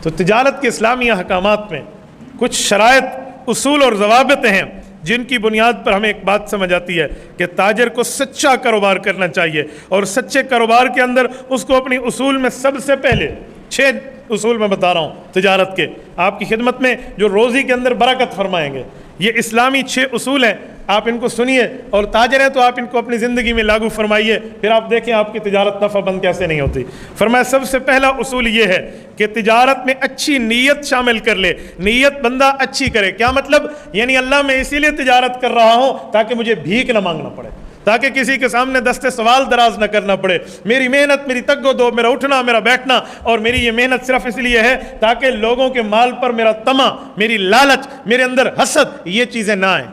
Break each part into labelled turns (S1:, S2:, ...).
S1: تو تجارت کے اسلامی احکامات میں کچھ شرائط، اصول اور ضوابط ہیں جن کی بنیاد پر ہمیں ایک بات سمجھ آتی ہے کہ تاجر کو سچا کاروبار کرنا چاہیے، اور سچے کاروبار کے اندر اس کو اپنی اصول میں سب سے پہلے 6 اصول میں بتا رہا ہوں تجارت کے، آپ کی خدمت میں، جو روزی کے اندر برکت فرمائیں گے۔ یہ اسلامی 6 اصول ہیں، آپ ان کو سنیے، اور تاجر ہیں تو آپ ان کو اپنی زندگی میں لاگو فرمائیے، پھر آپ دیکھیں آپ کی تجارت نفع بند کیسے نہیں ہوتی۔ فرمایا سب سے پہلا اصول یہ ہے کہ تجارت میں اچھی نیت شامل کر لے، نیت بندہ اچھی کرے۔ کیا مطلب؟ یعنی اللہ میں اسی لیے تجارت کر رہا ہوں تاکہ مجھے بھیک نہ مانگنا پڑے، تاکہ کسی کے سامنے دستے سوال دراز نہ کرنا پڑے۔ میری محنت، میری تگ و دو، میرا اٹھنا، میرا بیٹھنا، اور میری یہ محنت صرف اس لیے ہے تاکہ لوگوں کے مال پر میرا طمع، میری لالچ، میرے اندر حسد، یہ چیزیں نہ آئیں۔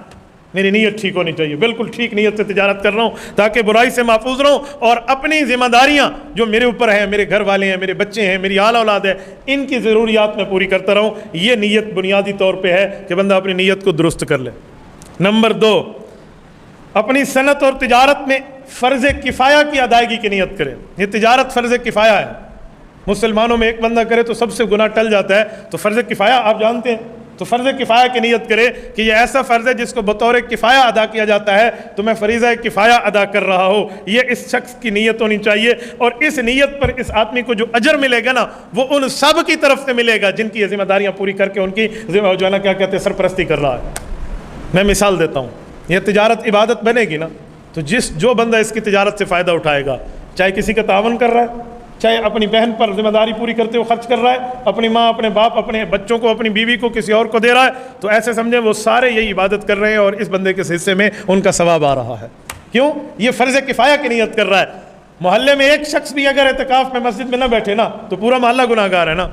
S1: میری نیت ٹھیک ہونی چاہیے، بالکل ٹھیک نیت سے تجارت کر رہا ہوں تاکہ برائی سے محفوظ رہوں، اور اپنی ذمہ داریاں جو میرے اوپر ہیں، میرے گھر والے ہیں، میرے بچے ہیں، میری آل اولاد ہے، ان کی ضروریات میں پوری کرتا رہوں۔ یہ نیت بنیادی طور پہ ہے کہ بندہ اپنی نیت کو درست کر لے۔ نمبر 2، اپنی صنعت اور تجارت میں فرض کفایہ کی ادائیگی کی نیت کرے۔ یہ تجارت فرض کفایہ ہے، مسلمانوں میں ایک بندہ کرے تو سب سے گناہ ٹل جاتا ہے، تو فرض کفایہ آپ جانتے ہیں، تو فرض کفایہ کی نیت کرے کہ یہ ایسا فرض ہے جس کو بطور کفایہ ادا کیا جاتا ہے، تو میں فریضہ کفایہ ادا کر رہا ہوں، یہ اس شخص کی نیت ہونی چاہیے، اور اس نیت پر اس آدمی کو جو اجر ملے گا نا، وہ ان سب کی طرف سے ملے گا جن کی یہ ذمہ داریاں پوری کر کے ان کی جو ہے نا کیا کہتے ہیں سرپرستی کر رہا ہے۔ میں مثال دیتا ہوں، یہ تجارت عبادت بنے گی نا، تو جو بندہ اس کی تجارت سے فائدہ اٹھائے گا، چاہے کسی کا تعاون کر رہا ہے، چاہے اپنی بہن پر ذمہ داری پوری کرتے ہوئے خرچ کر رہا ہے، اپنی ماں، اپنے باپ، اپنے بچوں کو، اپنی بیوی کو، کسی اور کو دے رہا ہے، تو ایسے سمجھیں وہ سارے یہی عبادت کر رہے ہیں، اور اس بندے کے حصے میں ان کا ثواب آ رہا ہے۔ کیوں؟ یہ فرض کفایہ کی نیت کر رہا ہے۔ محلے میں ایک شخص بھی اگر اعتکاف میں مسجد میں نہ بیٹھے نا، تو پورا محلہ گناہ گار ہے نا۔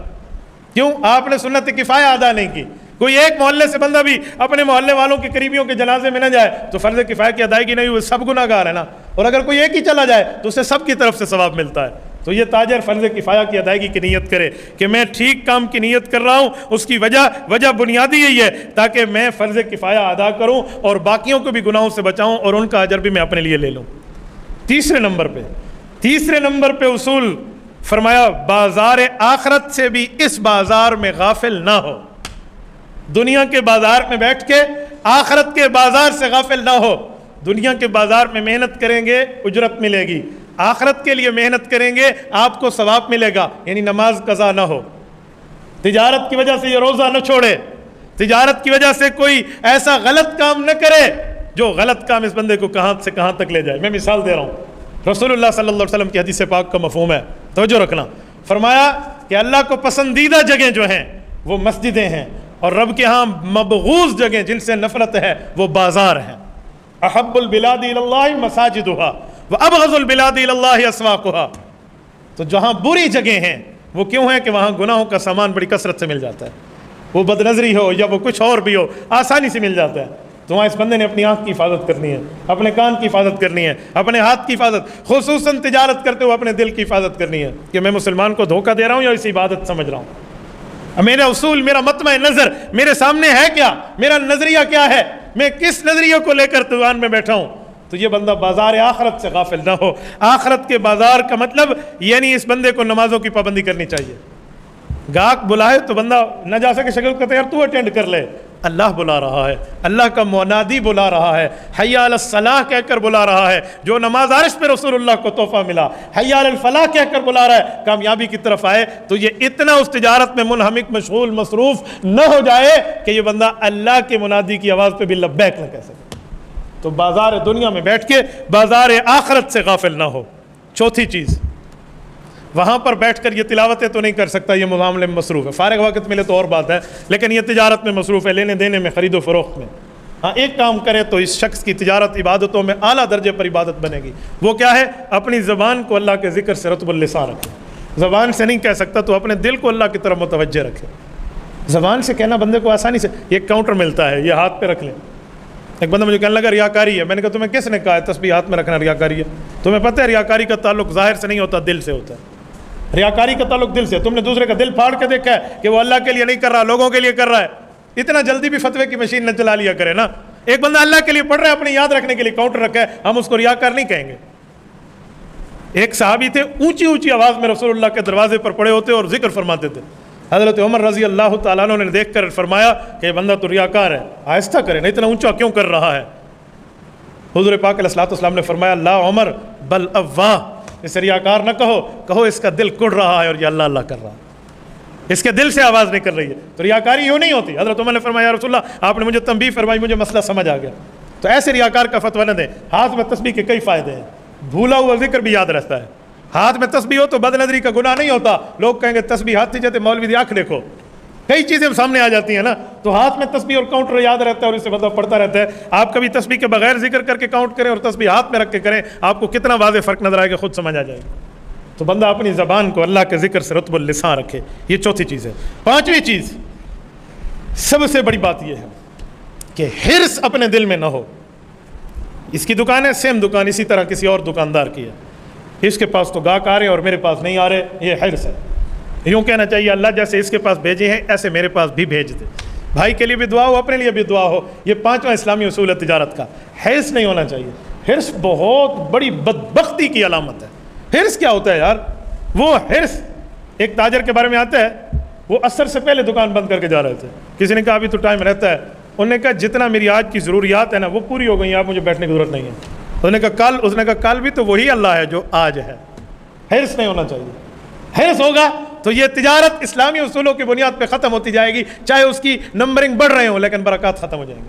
S1: کیوں؟ آپ نے سنت کفایہ ادا نہیں کی۔ کوئی ایک محلے سے بندہ بھی اپنے محلے والوں کے قریبیوں کے جنازے میں نہ جائے تو فرض کفایہ کی ادائیگی نہیں ہوئی، سب گناہ گار ہے نا۔ اور اگر کوئی ایک ہی چلا جائے تو اسے سب کی طرف سے ثواب ملتا ہے۔ تو یہ تاجر فرض کفایہ کی ادائیگی کی نیت کرے کہ میں ٹھیک کام کی نیت کر رہا ہوں، اس کی وجہ بنیادی یہی ہے تاکہ میں فرض کفایہ ادا کروں اور باقیوں کو بھی گناہوں سے بچاؤں، اور ان کا اجر بھی میں اپنے لیے لے لوں۔ تیسرے نمبر پہ اصول فرمایا بازار آخرت سے بھی اس بازار میں غافل نہ ہو۔ دنیا کے بازار میں بیٹھ کے آخرت کے بازار سے غافل نہ ہو۔ دنیا کے بازار میں محنت کریں گے اجرت ملے گی، آخرت کے لیے محنت کریں گے آپ کو ثواب ملے گا، یعنی نماز قضا نہ ہو، تجارت کی وجہ سے یہ روزہ نہ چھوڑے، تجارت کی وجہ سے کوئی ایسا غلط کام نہ کرے جو غلط کام اس بندے کو کہاں سے کہاں تک لے جائے۔ میں مثال دے رہا ہوں، رسول اللہ صلی اللہ علیہ وسلم کی حدیث پاک کا مفہوم ہے، توجہ رکھنا۔ فرمایا کہ اللہ کو پسندیدہ جگہیں جو ہیں وہ مسجدیں ہیں، اور رب کے ہاں مبغوض جگہیں جن سے نفرت ہے وہ بازار ہیں۔ احب البلاد الی اللہ مساجدها وابغض البلاد الی اللہ اسواقها۔ تو جہاں بری جگہیں ہیں وہ کیوں ہیں کہ وہاں گناہوں کا سامان بڑی کثرت سے مل جاتا ہے، وہ بد نظری ہو یا وہ کچھ اور بھی ہو آسانی سے مل جاتا ہے۔ تو وہاں اس بندے نے اپنی آنکھ کی حفاظت کرنی ہے، اپنے کان کی حفاظت کرنی ہے، اپنے ہاتھ کی حفاظت، خصوصاً تجارت کرتے ہوئے اپنے دل کی حفاظت کرنی ہے کہ میں مسلمان کو دھوکہ دے رہا ہوں یا اسی عبادت سمجھ رہا ہوں۔ میرا اصول، میرا مطمع نظر میرے سامنے ہے کیا، میرا نظریہ کیا ہے، میں کس نظریے کو لے کر دیوان میں بیٹھا ہوں۔ تو یہ بندہ بازار آخرت سے غافل نہ ہو۔ آخرت کے بازار کا مطلب یعنی اس بندے کو نمازوں کی پابندی کرنی چاہیے۔ گاہک بلائے تو بندہ نہ جا سکے شکل کا تیار تو اٹینڈ کر لے، اللہ بلا رہا ہے، اللہ کا منادی بلا رہا ہے، حی علی الصلاح کہہ کر بلا رہا ہے، جو نماز عرش پہ رسول اللہ کو تحفہ ملا، حی علی الفلاح کہہ کر بلا رہا ہے کامیابی کی طرف آئے۔ تو یہ اتنا اس تجارت میں منہمک، مشغول، مصروف نہ ہو جائے کہ یہ بندہ اللہ کے منادی کی آواز پہ بھی لبیک نہ کہہ سکے۔ تو بازار دنیا میں بیٹھ کے بازار آخرت سے غافل نہ ہو۔ چوتھی چیز، وہاں پر بیٹھ کر یہ تلاوتیں تو نہیں کر سکتا، یہ معاملے میں مصروف ہے، فارغ وقت ملے تو اور بات ہے، لیکن یہ تجارت میں مصروف ہے، لینے دینے میں، خرید و فروخت میں۔ ہاں ایک کام کرے تو اس شخص کی تجارت عبادتوں میں اعلیٰ درجے پر عبادت بنے گی۔ وہ کیا ہے؟ اپنی زبان کو اللہ کے ذکر سے رطب اللسان رکھے۔ زبان سے نہیں کہہ سکتا تو اپنے دل کو اللہ کی طرف متوجہ رکھے۔ زبان سے کہنا بندے کو آسانی سے، یہ کاؤنٹر ملتا ہے، یہ ہاتھ پہ رکھ لیں۔ ایک بندہ مجھے کہنے لگا ریاکاری ہے، میں نے کہا تمہیں کس نے کہا ہے تسبیح ہاتھ میں رکھنا ریاکاری ہے؟ تمہیں پتہ ہے ریاکاری کا تعلق ظاہر سے نہیں ہوتا، دل سے ہوتا ہے۔ ریاکاری کا تعلق دل سے۔ تم نے دوسرے کا دل پھاڑ کے دیکھا ہے کہ وہ اللہ کے لیے نہیں کر رہا، لوگوں کے لیے کر رہا ہے؟ اتنا جلدی بھی فتوے کی مشین نہ چلا لیا کرے نا۔ ایک بندہ اللہ کے لیے پڑھ رہا ہے، اپنی یاد رکھنے کے لیے کاؤنٹر رکھا ہے، ہم اس کو ریاکار نہیں کہیں گے۔ ایک صحابی تھے، اونچی اونچی آواز میں رسول اللہ کے دروازے پر پڑے ہوتے اور ذکر فرماتے تھے، حضرت عمر رضی اللہ تعالیٰ عنہ نے دیکھ کر فرمایا کہ یہ بندہ تو ریاکار ہے، آہستہ کرے، نہیں اتنا اونچا کیوں کر رہا ہے؟ حضور پاک علیہ الصلوۃ والسلام نے فرمایا لا عمر بل اواہ، اسے ریاکار نہ کہو، کہو اس کا دل کڑ رہا ہے اور یہ اللہ اللہ کر رہا ہے، اس کے دل سے آواز نکل رہی ہے۔ تو ریاکاری یوں نہیں ہوتی۔ حضرت عمر نے فرمایا یا رسول اللہ آپ نے مجھے تنبیہ فرمائی، مجھے مسئلہ سمجھ آ گیا۔ تو ایسے ریاکار کا فتویٰ نہ دیں۔ ہاتھ میں تسبیح کے کئی فائدے ہیں، بھولا ہوا ذکر بھی یاد رہتا ہے۔ ہاتھ میں تسبیح ہو تو بد نظری کا گناہ نہیں ہوتا۔ لوگ کہیں گے تسبیح ہاتھ دیجیے مولوی دی آنکھ دیکھو، کئی چیزیں سامنے آ جاتی ہیں نا، تو ہاتھ میں تسبیح اور کاؤنٹر یاد رہتا ہے اور اسے بندہ پڑھتا رہتا ہے۔ آپ کبھی تسبیح کے بغیر ذکر کر کے کاؤنٹ کریں اور تسبیح ہاتھ میں رکھ کے کریں، آپ کو کتنا واضح فرق نظر آئے گا، خود سمجھ آ جائے گا۔ تو بندہ اپنی زبان کو اللہ کے ذکر سے رطب اللسان رکھے، یہ چوتھی چیز ہے۔ پانچویں چیز، سب سے بڑی بات یہ ہے کہ حرص اپنے دل میں نہ ہو۔ اس کی دکان ہے، سیم دکان اسی طرح کسی اور دکاندار کی ہے، اس کے پاس تو گاہک آ رہے ہیں اور میرے پاس نہیں آ رہے، یہ حرص ہے۔ یوں کہنا چاہیے اللہ جیسے اس کے پاس بھیجے ہیں ایسے میرے پاس بھی بھیج دے۔ بھائی کے لیے بھی دعا ہو، اپنے لیے بھی دعا ہو۔ یہ پانچواں اسلامی اصول ہے تجارت کا، حرص نہیں ہونا چاہیے۔ حرص بہت بڑی بدبختی کی علامت ہے۔ حرص کیا ہوتا ہے یار؟ وہ حرص، ایک تاجر کے بارے میں آتا ہے، وہ عصر سے پہلے دکان بند کر کے جا رہے تھے، کسی نے کہا ابھی تو ٹائم رہتا ہے، انہوں نے کہا جتنا میری آج کی ضروریات ہے نا وہ پوری ہو گئی ہیں، آپ مجھے بیٹھنے کی ضرورت نہیں ہے۔ اس نے کہا کل بھی تو وہی اللہ ہے جو آج ہے۔ حرص نہیں ہونا چاہیے۔ حرص ہوگا تو یہ تجارت اسلامی اصولوں کی بنیاد پہ ختم ہوتی جائے گی، چاہے اس کی نمبرنگ بڑھ رہے ہوں لیکن برکات ختم ہو جائیں گی۔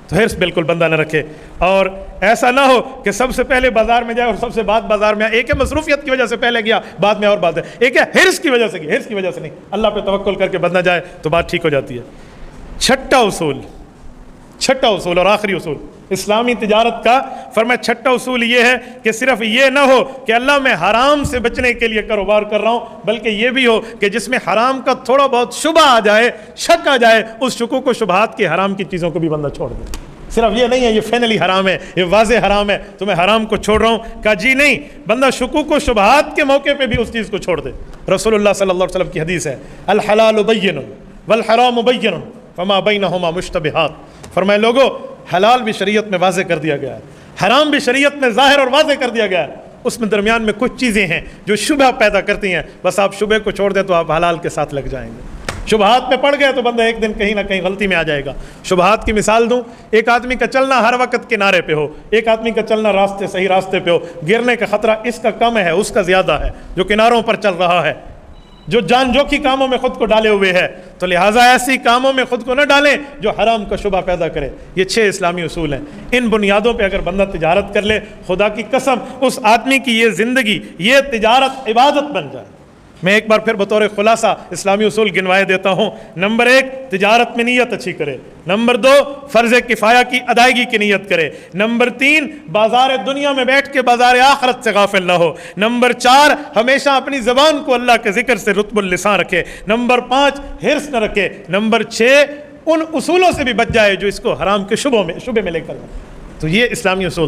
S1: تو حرص بالکل بندہ نہ رکھے، اور ایسا نہ ہو کہ سب سے پہلے بازار میں جائے اور سب سے بعد بازار میں آئے۔ ایک ہے مصروفیت کی وجہ سے پہلے گیا، بعد میں اور بات ہے، ایک ہے حرص کی وجہ سے گیا۔ حرص کی وجہ سے نہیں، اللہ پہ توکل کر کے بندہ جائے تو بات ٹھیک ہو جاتی ہے۔ چھٹا اصول اور آخری اصول اسلامی تجارت کا، فرمایا چھٹا اصول یہ ہے کہ صرف یہ نہ ہو کہ اللہ میں حرام سے بچنے کے لیے کاروبار کر رہا ہوں، بلکہ یہ بھی ہو کہ جس میں حرام کا تھوڑا بہت شبہ آ جائے، شک آ جائے، اس شکوک و شبہات کی حرام کی چیزوں کو بھی بندہ چھوڑ دے۔ صرف یہ نہیں ہے یہ فینلی حرام ہے، یہ واضح حرام ہے تو میں حرام کو چھوڑ رہا ہوں، کہا جی نہیں، بندہ شکوک و شبہات کے موقع پہ بھی اس چیز کو چھوڑ دے۔ رسول اللہ صلی اللہ علیہ وسلم کی حدیث ہے الحلال بین والحرام بین فما بینہما مشتبہات، فرمائے لوگو حلال بھی شریعت میں واضح کر دیا گیا ہے، حرام بھی شریعت میں ظاہر اور واضح کر دیا گیا ہے، اس میں درمیان میں کچھ چیزیں ہیں جو شبہ پیدا کرتی ہیں، بس آپ شبہ کو چھوڑ دیں تو آپ حلال کے ساتھ لگ جائیں گے۔ شبہات میں پڑ گئے تو بندہ ایک دن کہیں نہ کہیں غلطی میں آ جائے گا۔ شبہات کی مثال دوں، ایک آدمی کا چلنا ہر وقت کنارے پہ ہو، ایک آدمی کا چلنا صحیح راستے پہ ہو، گرنے کا خطرہ اس کا کم ہے اس کا زیادہ ہے جو کناروں پر چل رہا ہے، جو جان جوکھی کاموں میں خود کو ڈالے ہوئے ہے، تو لہٰذا ایسی کاموں میں خود کو نہ ڈالیں جو حرام کا شبہ پیدا کرے۔ یہ 6 اسلامی اصول ہیں، ان بنیادوں پہ اگر بندہ تجارت کر لے، خدا کی قسم اس آدمی کی یہ زندگی، یہ تجارت عبادت بن جائے۔ میں ایک بار پھر بطور خلاصہ اسلامی اصول گنوائے دیتا ہوں۔ نمبر 1، تجارت میں نیت اچھی کرے۔ نمبر 2، فرض کفایہ کی ادائیگی کی نیت کرے۔ نمبر 3، بازار دنیا میں بیٹھ کے بازار آخرت سے غافل نہ ہو۔ نمبر 4، ہمیشہ اپنی زبان کو اللہ کے ذکر سے رطب اللسان رکھے۔ نمبر 5، حرص نہ رکھے۔ نمبر 6، ان اصولوں سے بھی بچ جائے جو اس کو حرام کے شبے میں لے کر۔ تو یہ اسلامی اصول